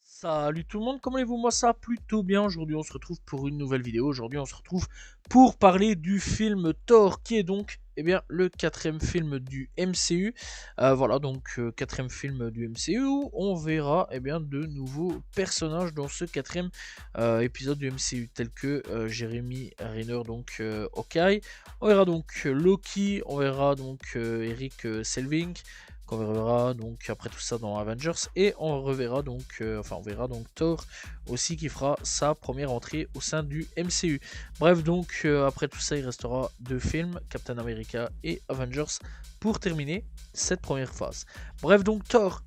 Salut tout le monde, comment allez-vous? Moi ça va plutôt bien. Aujourd'hui on se retrouve pour une nouvelle vidéo. Aujourd'hui on se retrouve pour parler du film Thor, qui est donc le quatrième film du MCU. Voilà, donc quatrième film du MCU où on verra de nouveaux personnages dans ce quatrième épisode du MCU, tels que Jeremy Renner, donc Hawkeye. On verra donc Loki, on verra donc Eric Selvig, qu'on reverra donc après tout ça dans Avengers, et on reverra donc on verra donc Thor aussi, qui fera sa première entrée au sein du MCU. Bref, donc après tout ça il restera deux films, Captain America et Avengers, pour terminer cette première phase. Bref, donc Thor,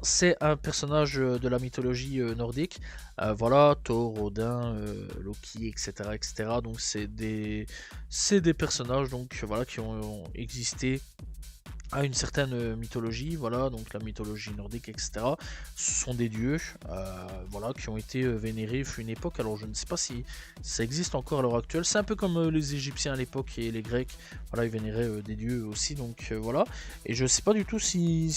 c'est un personnage de la mythologie nordique. Voilà, Thor, Odin, Loki, etc., etc. Donc c'est des personnages donc voilà qui ont existé à une certaine mythologie, voilà, donc la mythologie nordique, etc. Ce sont des dieux, voilà, qui ont été vénérés fut une époque. Alors je ne sais pas si ça existe encore à l'heure actuelle. C'est un peu comme les Égyptiens à l'époque et les Grecs. Voilà, ils vénéraient des dieux aussi, donc voilà. Et je ne sais pas du tout si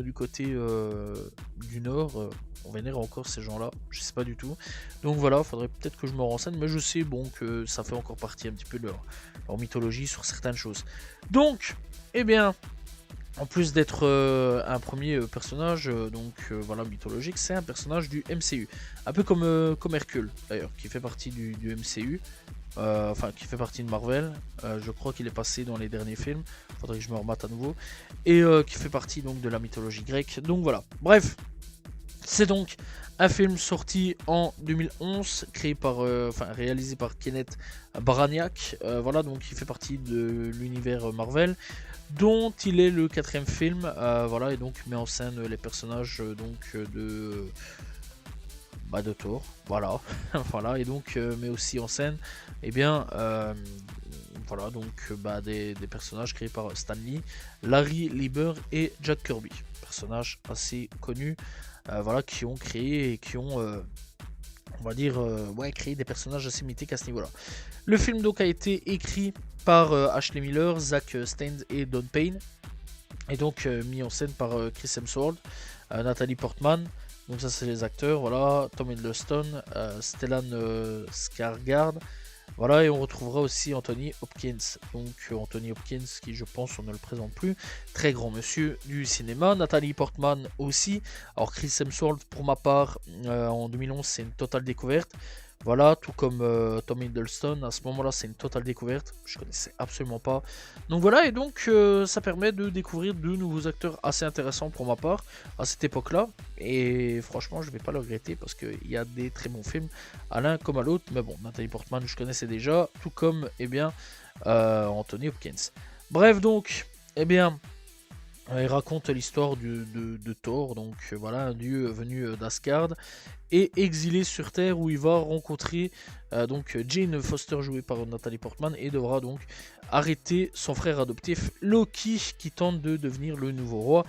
du côté du nord, on vénère encore ces gens-là. Je sais pas du tout. Donc voilà, faudrait peut-être que je me renseigne, mais je sais bon que ça fait encore partie un petit peu de leur mythologie sur certaines choses. Donc, en plus d'être un premier personnage voilà, mythologique, c'est un personnage du MCU. Un peu comme Hercule d'ailleurs, qui fait partie du MCU. Enfin, qui fait partie de Marvel. Je crois qu'il est passé dans les derniers films. Faudrait que je me remette à nouveau. Et qui fait partie donc de la mythologie grecque. Donc voilà. Bref, c'est donc un film sorti en 2011, réalisé par Kenneth Branagh. Voilà, donc il fait partie de l'univers Marvel, dont il est le quatrième film. Voilà, et donc met en scène les personnages de Thor. Voilà, voilà, et donc met aussi en scène, voilà, donc des personnages créés par Stan Lee, Larry Lieber et Jack Kirby, personnages assez connus. Voilà, qui ont créé et qui ont, on va dire, créé des personnages assez mythiques à ce niveau-là. Le film donc a été écrit par Ashley Miller, Zack Stans et Don Payne, et donc mis en scène par Chris Hemsworth, Natalie Portman. Donc ça c'est les acteurs, voilà, Tom Hiddleston, Stellan Skarsgård. Voilà, et on retrouvera aussi Anthony Hopkins. Donc Anthony Hopkins, qui je pense on ne le présente plus, très grand monsieur du cinéma. Nathalie Portman aussi. Alors Chris Hemsworth, pour ma part, en 2011 c'est une totale découverte. Voilà, tout comme Tom Hiddleston, à ce moment-là c'est une totale découverte, je connaissais absolument pas. Donc voilà, et donc ça permet de découvrir de nouveaux acteurs assez intéressants pour ma part, à cette époque-là. Et franchement, je vais pas le regretter, parce qu'il y a des très bons films, à l'un comme à l'autre. Mais bon, Nathalie Portman je connaissais déjà, tout comme Anthony Hopkins. Bref, donc, il raconte l'histoire de Thor, donc voilà, un dieu venu d'Asgard et exilé sur Terre, où il va rencontrer donc Jane Foster, jouée par Natalie Portman, et devra donc arrêter son frère adoptif Loki, qui tente de devenir le nouveau roi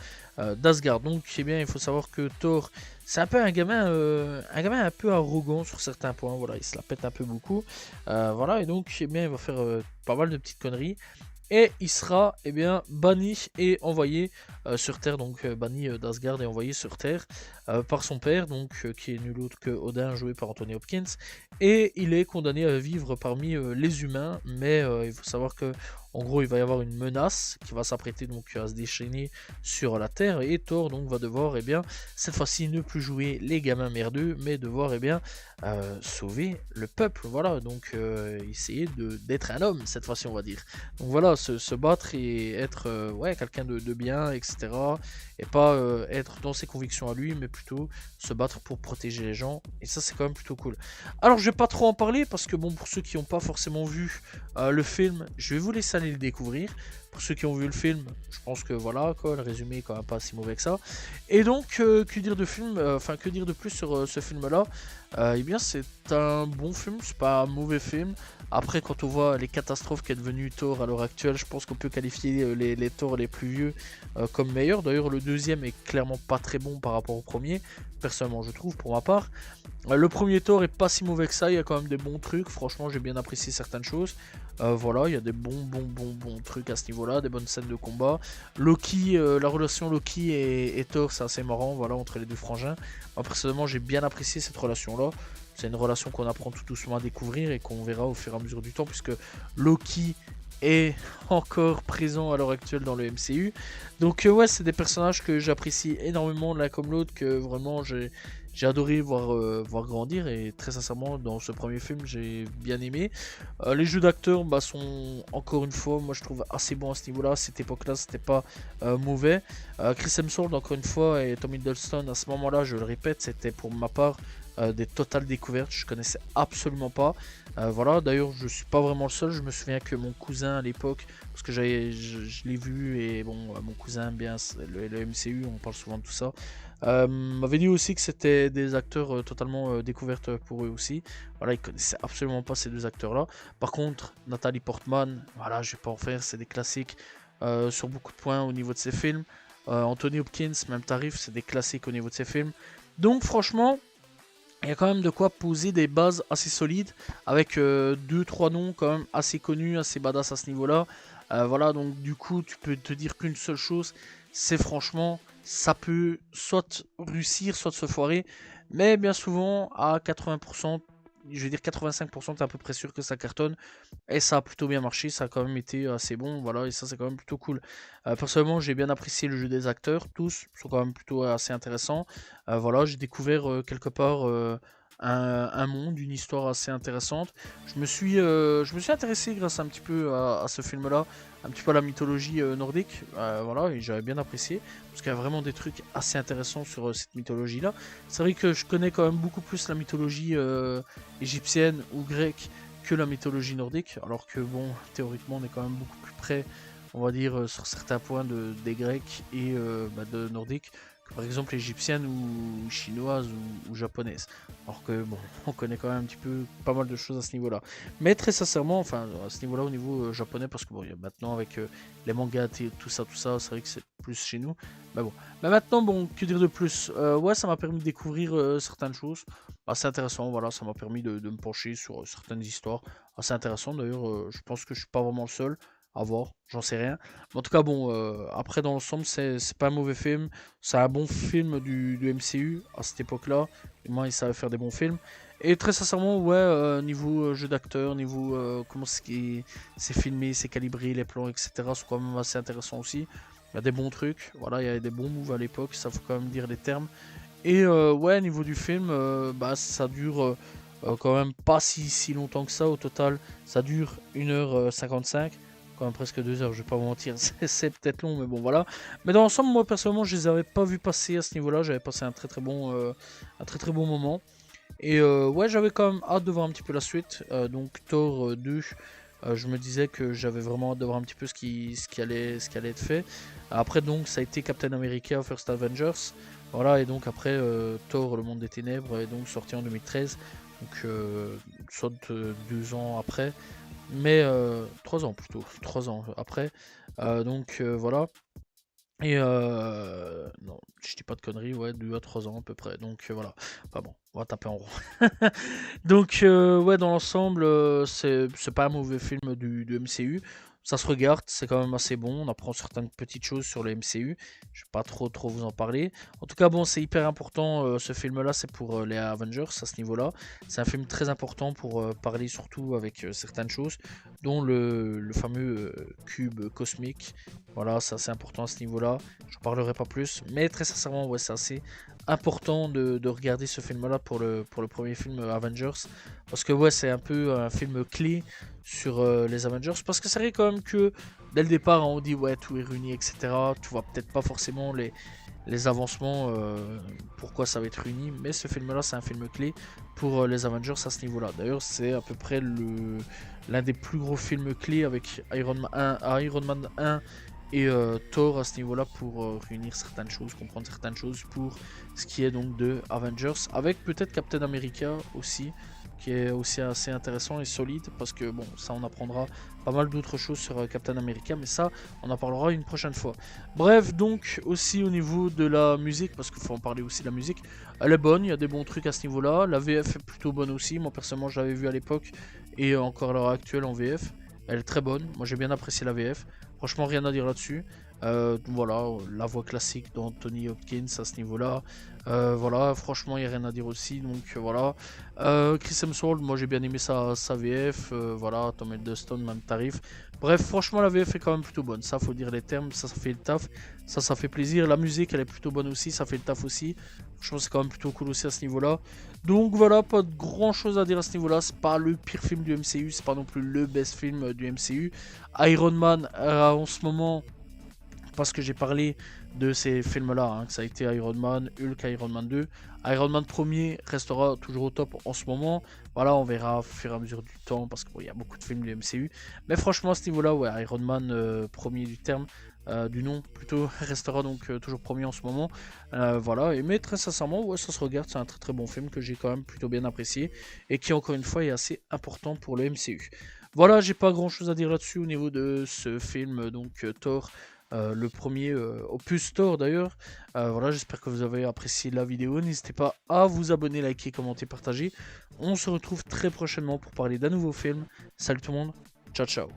d'Asgard. Donc il faut savoir que Thor, c'est un peu un gamin un peu arrogant sur certains points. Voilà, il se la pète un peu beaucoup. Voilà, et donc il va faire pas mal de petites conneries. Et il sera banni et envoyé sur Terre, donc banni d'Asgard et envoyé sur Terre par son père, donc qui est nul autre que Odin, joué par Anthony Hopkins. Et il est condamné à vivre parmi les humains, mais il faut savoir que en gros il va y avoir une menace qui va s'apprêter donc à se déchaîner sur la Terre, et Thor donc va devoir cette fois-ci ne plus jouer les gamins merdeux, mais devoir sauver le peuple. Voilà, donc essayer d'être un homme cette fois-ci, on va dire. Donc voilà, se battre et être quelqu'un de bien, etc. Et pas être dans ses convictions à lui, mais plutôt se battre pour protéger les gens. Et ça, c'est quand même plutôt cool. Alors, je vais pas trop en parler, parce que bon, pour ceux qui n'ont pas forcément vu le film, je vais vous laisser aller le découvrir. Pour ceux qui ont vu le film, je pense que voilà, quoi, le résumé est quand même pas si mauvais que ça. Et donc, que dire de plus sur ce film-là? C'est un bon film, c'est pas un mauvais film. Après, quand on voit les catastrophes qu'est devenu Thor à l'heure actuelle, je pense qu'on peut qualifier les Thor les plus vieux comme meilleurs. D'ailleurs, le deuxième est clairement pas très bon par rapport au premier. personnellement je trouve pour ma part. Le premier Thor est pas si mauvais que ça, il y a quand même des bons trucs, franchement j'ai bien apprécié certaines choses. Voilà, il y a des bons trucs à ce niveau-là, des bonnes scènes de combat. Loki, la relation Loki et Thor, c'est assez marrant, voilà, entre les deux frangins. Moi personnellement j'ai bien apprécié cette relation-là. C'est une relation qu'on apprend tout doucement à découvrir et qu'on verra au fur et à mesure du temps, puisque Loki est encore présent à l'heure actuelle dans le MCU. Donc ouais, c'est des personnages que j'apprécie énormément l'un comme l'autre, que vraiment j'ai adoré voir grandir, et très sincèrement dans ce premier film j'ai bien aimé. Les jeux d'acteurs sont encore une fois, moi je trouve assez bons à ce niveau là, à cette époque là c'était pas mauvais. Chris Hemsworth encore une fois et Tom Hiddleston à ce moment là, je le répète, c'était pour ma part des totales découvertes, je connaissais absolument pas. Voilà, d'ailleurs je suis pas vraiment le seul, je me souviens que mon cousin à l'époque, parce que je l'ai vu, et bon, mon cousin aime bien le MCU, on parle souvent de tout ça, m'avait dit aussi que c'était des acteurs totalement découvertes pour eux aussi. Voilà, ils connaissaient absolument pas ces deux acteurs là. Par contre, Nathalie Portman, voilà, je vais pas en faire, c'est des classiques sur beaucoup de points au niveau de ses films. Anthony Hopkins, même tarif, c'est des classiques au niveau de ses films. Donc franchement, il y a quand même de quoi poser des bases assez solides, avec 2-3 noms quand même assez connus, assez badass à ce niveau-là. Voilà, donc du coup, tu peux te dire qu'une seule chose, c'est franchement, ça peut soit réussir, soit se foirer, mais bien souvent, à 80%, je vais dire 85%, t'es à peu près sûr que ça cartonne, et ça a plutôt bien marché, ça a quand même été assez bon, voilà, et ça c'est quand même plutôt cool. Personnellement, j'ai bien apprécié le jeu des acteurs, tous sont quand même plutôt assez intéressants. Voilà, j'ai découvert quelque part un monde, une histoire assez intéressante. Je me suis intéressé grâce un petit peu à ce film-là, un petit peu à la mythologie nordique, voilà, et j'avais bien apprécié, parce qu'il y a vraiment des trucs assez intéressants sur cette mythologie-là. C'est vrai que je connais quand même beaucoup plus la mythologie égyptienne ou grecque que la mythologie nordique, alors que bon, théoriquement on est quand même beaucoup plus près, on va dire, sur certains points des Grecs et de Nordiques, que par exemple égyptienne ou chinoise ou japonaise. Alors que bon, on connaît quand même un petit peu pas mal de choses à ce niveau-là. Mais très sincèrement, enfin à ce niveau-là au niveau japonais, parce que bon, maintenant avec les mangas, tout ça, c'est vrai que c'est plus chez nous. Mais bon. Mais maintenant, bon, que dire de plus? Ouais, ça m'a permis de découvrir certaines choses assez intéressant, voilà, ça m'a permis de me pencher sur certaines histoires assez intéressantes. D'ailleurs, je pense que je suis pas vraiment le seul à voir, j'en sais rien. Mais en tout cas, bon, après dans l'ensemble, c'est pas un mauvais film, c'est un bon film du MCU à cette époque-là. Et moi, il savait faire des bons films. Et très sincèrement, ouais, niveau jeu d'acteur, niveau comment c'est filmé, c'est calibré, les plans, etc., sont quand même assez intéressants aussi. Il y a des bons trucs, voilà, il y avait des bons moves à l'époque, ça faut quand même dire les termes. Et ouais, niveau du film, ça dure quand même pas si longtemps que ça au total. Ça dure 1h55, quand même presque 2 heures, je vais pas vous mentir, c'est peut-être long, mais bon voilà. Mais dans l'ensemble, moi personnellement, je les avais pas vus passer à ce niveau-là, j'avais passé un très très bon moment. Et ouais, j'avais quand même hâte de voir un petit peu la suite. Donc Thor 2, je me disais que j'avais vraiment hâte de voir un petit peu ce qui allait être fait. Après donc ça a été Captain America First Avengers. Voilà, et donc après Thor le monde des ténèbres est donc sorti en 2013. Donc soit 2 ans après. Mais 3 ans plutôt, 3 ans après. Donc voilà. Et non, je dis pas de conneries, ouais, 2 à 3 ans à peu près. Donc voilà. Enfin bon, on va taper en rond. Donc ouais, dans l'ensemble, c'est pas un mauvais film du MCU. Ça se regarde, c'est quand même assez bon. On apprend certaines petites choses sur le MCU. Je vais pas trop vous en parler. En tout cas, bon, c'est hyper important. Ce film-là, c'est pour les Avengers à ce niveau-là. C'est un film très important pour parler surtout avec certaines choses, dont le fameux cube cosmique. Voilà, c'est assez important à ce niveau-là. Je parlerai pas plus, mais très sincèrement, ouais, c'est assez important de regarder ce film-là pour le premier film Avengers, parce que ouais, c'est un peu un film clé sur les Avengers, parce que c'est vrai quand même que dès le départ, on dit ouais, tout est réuni, etc. Tu vois peut-être pas forcément les avancements, pourquoi ça va être réuni, mais ce film-là, c'est un film clé pour les Avengers à ce niveau-là. D'ailleurs, c'est à peu près l'un des plus gros films clés avec Iron Man 1 et Thor à ce niveau là pour réunir certaines choses, comprendre certaines choses pour ce qui est donc de Avengers, avec peut-être Captain America aussi, qui est aussi assez intéressant et solide, parce que bon, ça on apprendra pas mal d'autres choses sur Captain America, mais ça on en parlera une prochaine fois. Bref, donc aussi au niveau de la musique, parce qu'il faut en parler aussi de la musique, elle est bonne, il y a des bons trucs à ce niveau-là, la VF est plutôt bonne aussi, moi personnellement je l'avais vu à l'époque, et encore à l'heure actuelle en VF, elle est très bonne, moi j'ai bien apprécié la VF, franchement rien à dire là-dessus. Voilà, la voix classique d'Anthony Hopkins à ce niveau-là. Voilà, franchement, il n'y a rien à dire aussi. Donc voilà. Chris Hemsworth, moi j'ai bien aimé sa VF. Voilà, Tom Hiddleston, même tarif. Bref, franchement, la VF est quand même plutôt bonne. Ça, faut dire les termes. Ça fait le taf. Ça fait plaisir. La musique, elle est plutôt bonne aussi. Ça fait le taf aussi. Franchement, c'est quand même plutôt cool aussi à ce niveau-là. Donc voilà, pas de grand chose à dire à ce niveau-là. C'est pas le pire film du MCU. C'est pas non plus le best film du MCU. Iron Man, en ce moment, parce que j'ai parlé de ces films-là, hein, que ça a été Iron Man, Hulk, Iron Man 2. Iron Man premier restera toujours au top en ce moment. Voilà, on verra au fur et à mesure du temps, parce qu'il y a beaucoup de films du MCU. Mais franchement, à ce niveau-là, ouais, Iron Man premier du terme, du nom plutôt, restera donc toujours premier en ce moment. Voilà, mais très sincèrement, ouais, ça se regarde, c'est un très très bon film que j'ai quand même plutôt bien apprécié, et qui encore une fois est assez important pour le MCU. Voilà, j'ai pas grand chose à dire là-dessus au niveau de ce film, donc Thor. Le premier opus Thor d'ailleurs. Voilà, j'espère que vous avez apprécié la vidéo. N'hésitez pas à vous abonner, liker, commenter, partager. On se retrouve très prochainement pour parler d'un nouveau film. Salut tout le monde, ciao ciao.